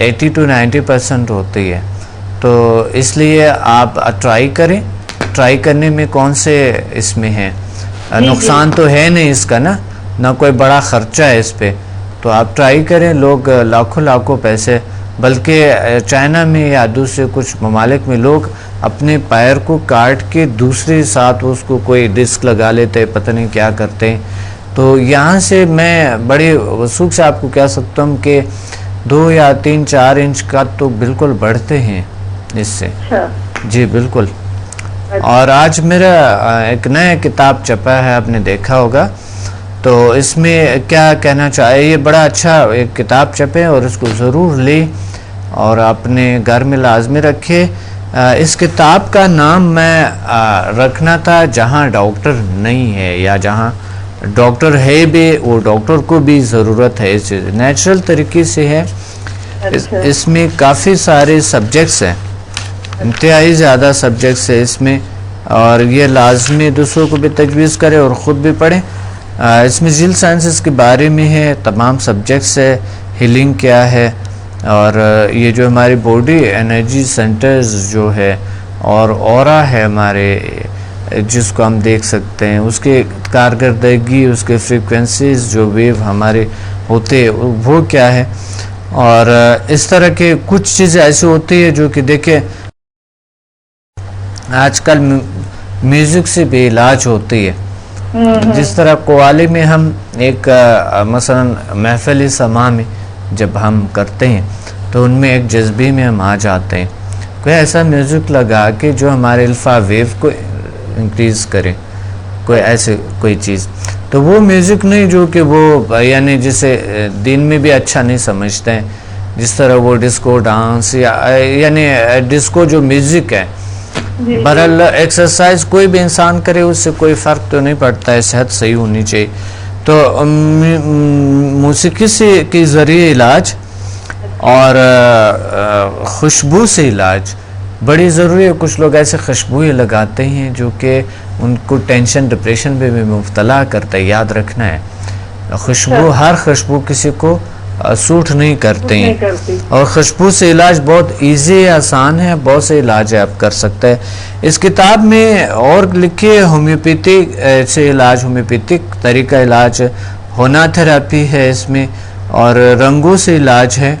80 to 90% ہوتی ہے. تو اس لیے آپ ٹرائی کریں. ٹرائی کرنے میں کون سے اس میں ہے نقصان تو ہے نہیں اس کا نا, نہ کوئی بڑا خرچہ ہے اس پہ. تو آپ ٹرائی کریں. لوگ لاکھوں پیسے, بلکہ چائنا میں یا دوسرے کچھ ممالک میں لوگ اپنے پیر کو کاٹ کے دوسرے ساتھ اس کو کوئی ڈسک لگا لیتے, پتہ نہیں کیا کرتے ہیں. تو یہاں سے میں بڑے وثوق سے آپ کو کہہ سکتا ہوں کہ 2 یا 3-4 انچ کا تو بالکل بڑھتے ہیں اس سے. جی بالکل. اور آج میرا ایک نیا کتاب چھپا ہے, آپ نے دیکھا ہوگا. تو اس میں کیا کہنا چاہے, یہ بڑا اچھا ایک کتاب چھپے اور اس کو ضرور لیں اور اپنے گھر میں لازمی رکھے. اس کتاب کا نام میں رکھنا تھا جہاں ڈاکٹر نہیں ہے, یا جہاں ڈاکٹر ہے بھی وہ ڈاکٹر کو بھی ضرورت ہے. اس نیچرل طریقے سے ہے. اس میں کافی سارے سبجیکٹس ہیں, انتہائی زیادہ سبجیکٹس ہیں اس میں, اور یہ لازمی دوسروں کو بھی تجویز کرے اور خود بھی پڑھیں. اس میں جیل سائنسز کے بارے میں ہے, تمام سبجیکٹس ہے, ہیلنگ کیا ہے, اور یہ جو ہماری باڈی انرجی سینٹرز جو ہے, اور اورا ہے ہمارے جس کو ہم دیکھ سکتے ہیں, اس کے کارکردگی, اس کے فریکوینسیز جو ویو ہمارے ہوتے وہ کیا ہے. اور اس طرح کے کچھ چیزیں ایسی ہوتی ہے جو کہ دیکھیں آج کل میوزک سے بھی علاج ہوتی ہے. جس طرح قوالی میں ہم ایک مثلا محفل سما میں جب ہم کرتے ہیں تو ان میں ایک جذبے میں ہم آ جاتے ہیں, کوئی ایسا میوزک لگا کے جو ہمارے الفا ویو کو انکریز کرے, کوئی ایسے کوئی چیز. تو وہ میوزک نہیں جو کہ وہ یعنی جسے دین میں بھی اچھا نہیں سمجھتے ہیں, جس طرح وہ ڈسکو ڈانس یعنی ڈسکو جو میوزک ہے. بہرحال ایکسرسائز کوئی بھی انسان کرے اس سے کوئی فرق تو نہیں پڑتا ہے, صحت صحیح ہونی چاہیے. تو موسیقی سے کے ذریعے علاج اور خوشبو سے علاج بڑی ضروری ہے. کچھ لوگ ایسے خوشبوئیں لگاتے ہیں جو کہ ان کو ٹینشن ڈپریشن پہ بھی مبتلا کرتا ہے. یاد رکھنا ہے خوشبو, ہر خوشبو کسی کو سوٹ نہیں کرتے ہیں, اور خوشبو سے علاج بہت ایزی ہے, آسان ہے, بہت سے علاج آپ کر سکتے ہیں. اس کتاب میں اور لکھے ہومیوپیتھک سے علاج, ہومیوپیتھک طریقہ علاج, ہونا تھراپی ہے اس میں, اور رنگوں سے علاج ہے,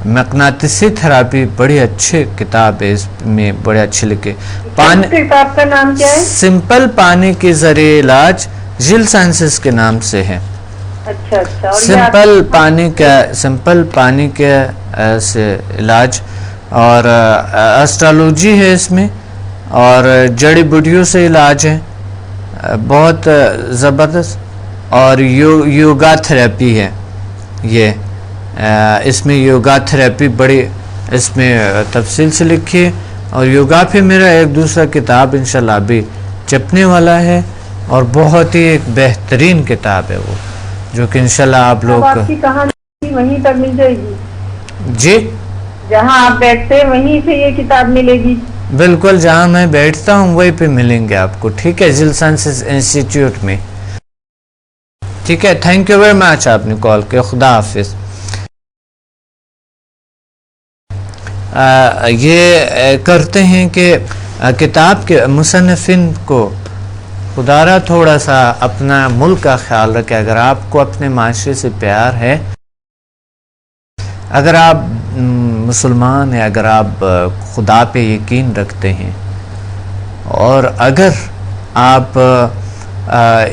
مقناطیسی تھراپی. بڑی اچھی کتاب ہے, اس میں بڑے اچھے لکھے. کتاب کا نام کیا ہے؟ سمپل پانی کے ذریعے علاج, جیل سائنسز کے نام سے ہے. اچھا. سمپل پانی کے سے علاج, اور اسٹرالوجی ہے اس میں, اور جڑی بوٹیوں سے علاج ہے بہت زبردست, اور یوگا تھراپی ہے یہ. اس میں یوگا تھراپی بڑی اس میں تفصیل سے لکھی ہے. اور یوگا پہ میرا ایک دوسرا کتاب انشاءاللہ ابھی چھپنے والا ہے, اور بہت ہی ایک بہترین کتاب ہے وہ, جو کہ انشاءاللہ آپ لوگ آپ کی کہانی وہیں پر مل جائے گی. جی جہاں آپ بیٹھتے ہیں وہیں سے یہ کتاب ملے گی. بالکل, جہاں میں بیٹھتا ہوں وہیں پہ ملیں گے آپ کو. ٹھیک ہے, جیل سائنسز انسٹیٹیوٹ میں. ٹھیک ہے, تھینک یو ویری مچ, آپ نے کال کیا. خدا حافظ. یہ کرتے ہیں کہ کتاب کے مصنفین کو خدا را تھوڑا سا اپنا ملک کا خیال رکھے. اگر آپ کو اپنے معاشرے سے پیار ہے, اگر آپ مسلمان ہیں, اگر آپ خدا پہ یقین رکھتے ہیں, اور اگر آپ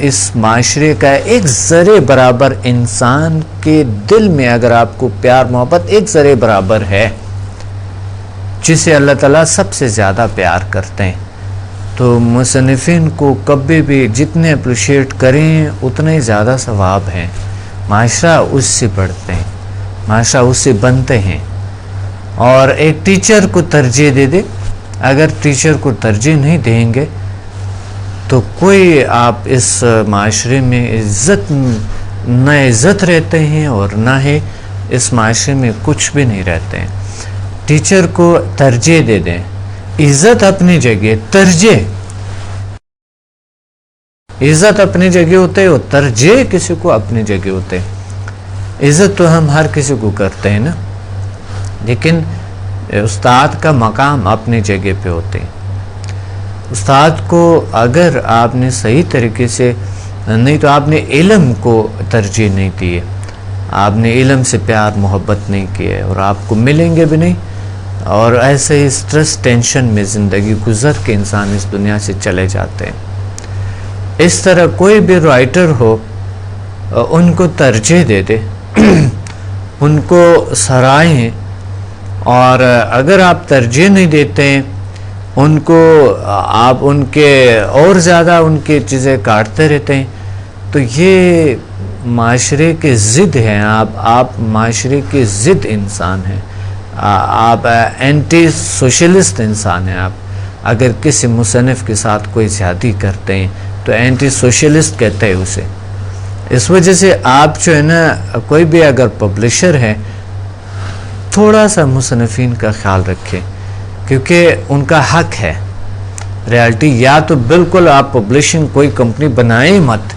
اس معاشرے کا ایک ذرے برابر انسان کے دل میں اگر آپ کو پیار محبت ایک ذرے برابر ہے, جسے اللہ تعالیٰ سب سے زیادہ پیار کرتے ہیں, تو مصنفین کو کبھی بھی جتنے اپریشیٹ کریں اتنے زیادہ ثواب ہیں. معاشرہ اس سے بڑھتے ہیں, معاشرہ اس سے بنتے ہیں. اور ایک ٹیچر کو ترجیح دے دے, اگر ٹیچر کو ترجیح نہیں دیں گے تو کوئی آپ اس معاشرے میں نہ عزت رہتے ہیں اور نہ ہی اس معاشرے میں کچھ بھی نہیں رہتے ہیں. ٹیچر کو ترجیح دے دیں, عزت اپنی جگہ, ترجیح عزت اپنی جگہ ہوتے اور ترجیح کسی کو اپنی جگہ ہوتے. عزت تو ہم ہر کسی کو کرتے ہیں نا, لیکن استاد کا مقام اپنی جگہ پہ ہوتے ہیں. استاد کو اگر آپ نے صحیح طریقے سے نہیں تو آپ نے علم کو ترجیح نہیں دی ہے, آپ نے علم سے پیار محبت نہیں کیا ہے, اور آپ کو ملیں گے بھی نہیں, اور ایسے ہی سٹریس ٹینشن میں زندگی گزر کے انسان اس دنیا سے چلے جاتے ہیں. اس طرح کوئی بھی رائٹر ہو ان کو ترجیح دے دے, ان کو سرائیں, اور اگر آپ ترجیح نہیں دیتے ہیں ان کو, آپ ان کے اور زیادہ ان کی چیزیں کاٹتے رہتے ہیں, تو یہ معاشرے کے ضد ہیں. آپ معاشرے کے ضد انسان ہیں, آپ اینٹی سوشلسٹ انسان ہیں. آپ اگر کسی مصنف کے ساتھ کوئی زیادتی کرتے ہیں تو اینٹی سوشلسٹ کہتے ہیں اسے. اس وجہ سے آپ جو ہے نا, کوئی بھی اگر پبلشر ہے تھوڑا سا مصنفین کا خیال رکھیں, کیونکہ ان کا حق ہے. ریالٹی یا تو بالکل آپ پبلشنگ کوئی کمپنی بنائیں مت,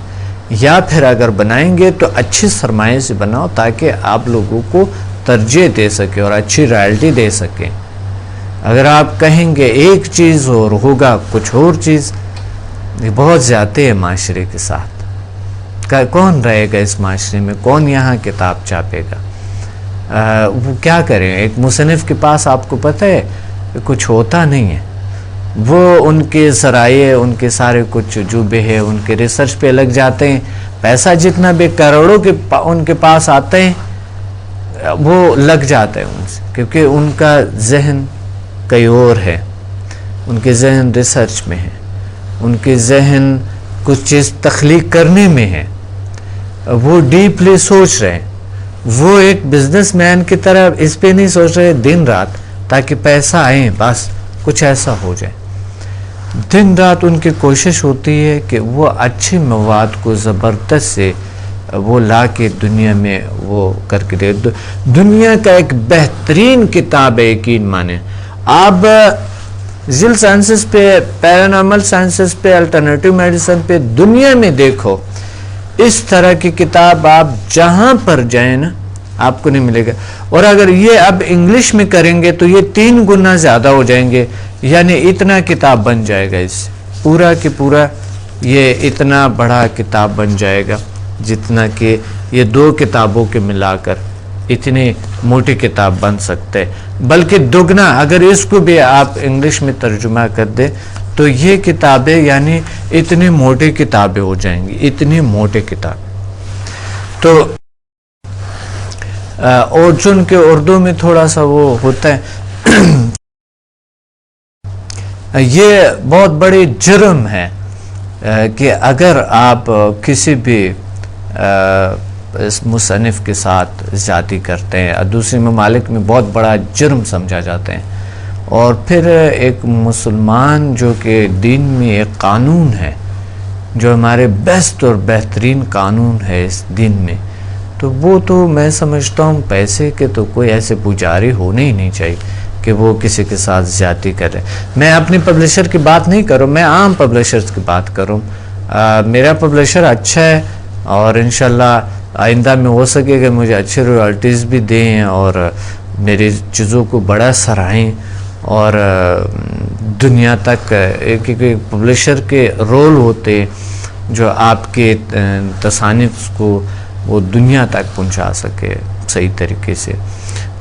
یا پھر اگر بنائیں گے تو اچھی سرمایہ سے بناؤ تاکہ آپ لوگوں کو ترجیح دے سکے اور اچھی رائلٹی دے سکیں. اگر آپ کہیں گے ایک چیز اور ہوگا کچھ اور چیز, یہ بہت زیادہ ہے معاشرے کے ساتھ. کون رہے گا اس معاشرے میں, کون یہاں کتاب چھاپے گا, وہ کیا کریں. ایک مصنف کے پاس آپ کو پتہ ہے کچھ ہوتا نہیں ہے, وہ ان کے ذرائع, ان کے سارے کچھ جو بھی ہے ان کے ریسرچ پہ لگ جاتے ہیں. پیسہ جتنا بھی کروڑوں کے ان کے پاس آتے ہیں وہ لگ جاتا ہے ان سے, کیونکہ ان کا ذہن کئی اور ہے, ان کے ذہن ریسرچ میں ہے, ان کے ذہن کچھ چیز تخلیق کرنے میں ہے, وہ ڈیپلی سوچ رہے ہیں. وہ ایک بزنس مین کی طرح اس پہ نہیں سوچ رہے دن رات تاکہ پیسہ آئے, بس کچھ ایسا ہو جائے. دن رات ان کی کوشش ہوتی ہے کہ وہ اچھے مواد کو زبردست سے وہ لا کے دنیا میں وہ کر کے دے. دنیا کا ایک بہترین کتاب ہے, یقین مانیں. آپ ذیل سائنسز پہ, پیرانارمل سائنسز پہ, الٹرنیٹیو میڈیسن پہ, دنیا میں دیکھو اس طرح کی کتاب آپ جہاں پر جائیں نا آپ کو نہیں ملے گا. اور اگر یہ اب انگلش میں کریں گے تو یہ 3 گنا زیادہ ہو جائیں گے, یعنی اتنا کتاب بن جائے گا, اس سے پورا کہ پورا یہ اتنا بڑا کتاب بن جائے گا جتنا کہ یہ 2 کتابوں کے ملا کر اتنی موٹی کتاب بن سکتے. بلکہ دگنا اگر اس کو بھی آپ انگلش میں ترجمہ کر دیں تو یہ کتابیں یعنی اتنی موٹی کتابیں ہو جائیں گی, اتنی موٹی کتاب. تو اور چون کے اردو میں تھوڑا سا وہ ہوتا ہے, یہ بہت بڑی جرم ہے کہ اگر آپ کسی بھی مصنف کے ساتھ زیادتی کرتے ہیں, دوسرے ممالک میں بہت بڑا جرم سمجھا جاتے ہیں. اور پھر ایک مسلمان جو کہ دین میں ایک قانون ہے, جو ہمارے بیسٹ اور بہترین قانون ہے اس دین میں, تو وہ تو میں سمجھتا ہوں پیسے کے تو کوئی ایسے پجاری ہونے ہی نہیں چاہیے کہ وہ کسی کے ساتھ زیادتی کرے. میں اپنی پبلشر کی بات نہیں کروں, میں عام پبلشرز کی بات کروں. میرا پبلشر اچھا ہے اور انشاءاللہ آئندہ میں ہو سکے کہ مجھے اچھے رویالٹیز بھی دیں اور میری چیزوں کو بڑا سرائیں اور دنیا تک, کیونکہ پبلشر کے رول ہوتے جو آپ کے تصانیف کو وہ دنیا تک پہنچا سکے صحیح طریقے سے.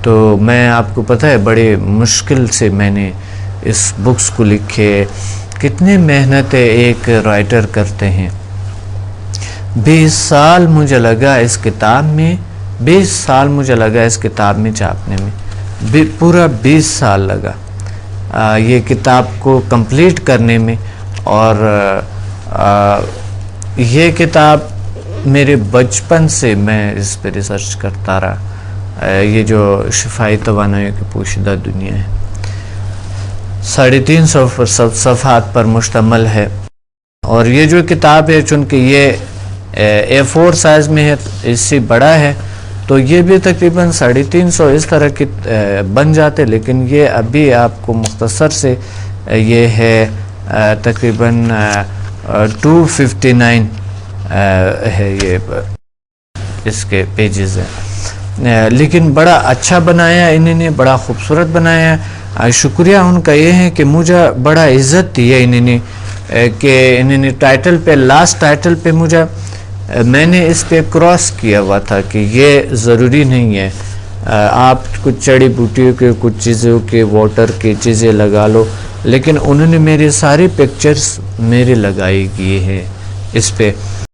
تو میں آپ کو پتہ ہے بڑے مشکل سے میں نے اس بکس کو لکھے, کتنے محنتیں ایک رائٹر کرتے ہیں. 20 سال مجھے لگا اس کتاب میں, 20 سال مجھے لگا اس کتاب میں چھاپنے میں, پورا 20 سال لگا یہ کتاب کو کمپلیٹ کرنے میں. اور یہ کتاب میرے بچپن سے میں اس پہ ریسرچ کرتا رہا. یہ جو شفائی توانائی کی پوشیدہ دنیا ہے 350 صفحات پر مشتمل ہے. اور یہ جو کتاب ہے چونکہ یہ A4 سائز میں ہے, اس سے بڑا ہے, تو یہ بھی تقریباً 350 اس طرح کی بن جاتے. لیکن یہ ابھی آپ کو مختصر سے یہ ہے تقریباً 259 ہے یہ اس کے پیجز ہیں. لیکن بڑا اچھا بنایا انہوں نے, بڑا خوبصورت بنایا. شکریہ ان کا یہ ہے کہ مجھے بڑا عزت دی ہے انہوں نے, کہ انہوں نے ٹائٹل پہ, لاسٹ ٹائٹل پہ مجھے, میں نے اس پہ کراس کیا ہوا تھا کہ یہ ضروری نہیں ہے, آپ کچھ جڑی بوٹیوں کے, کچھ چیزوں کے, واٹر کی چیزیں لگا لو, لیکن انہوں نے میری ساری پکچرز میرے لگائی گئی ہے اس پہ.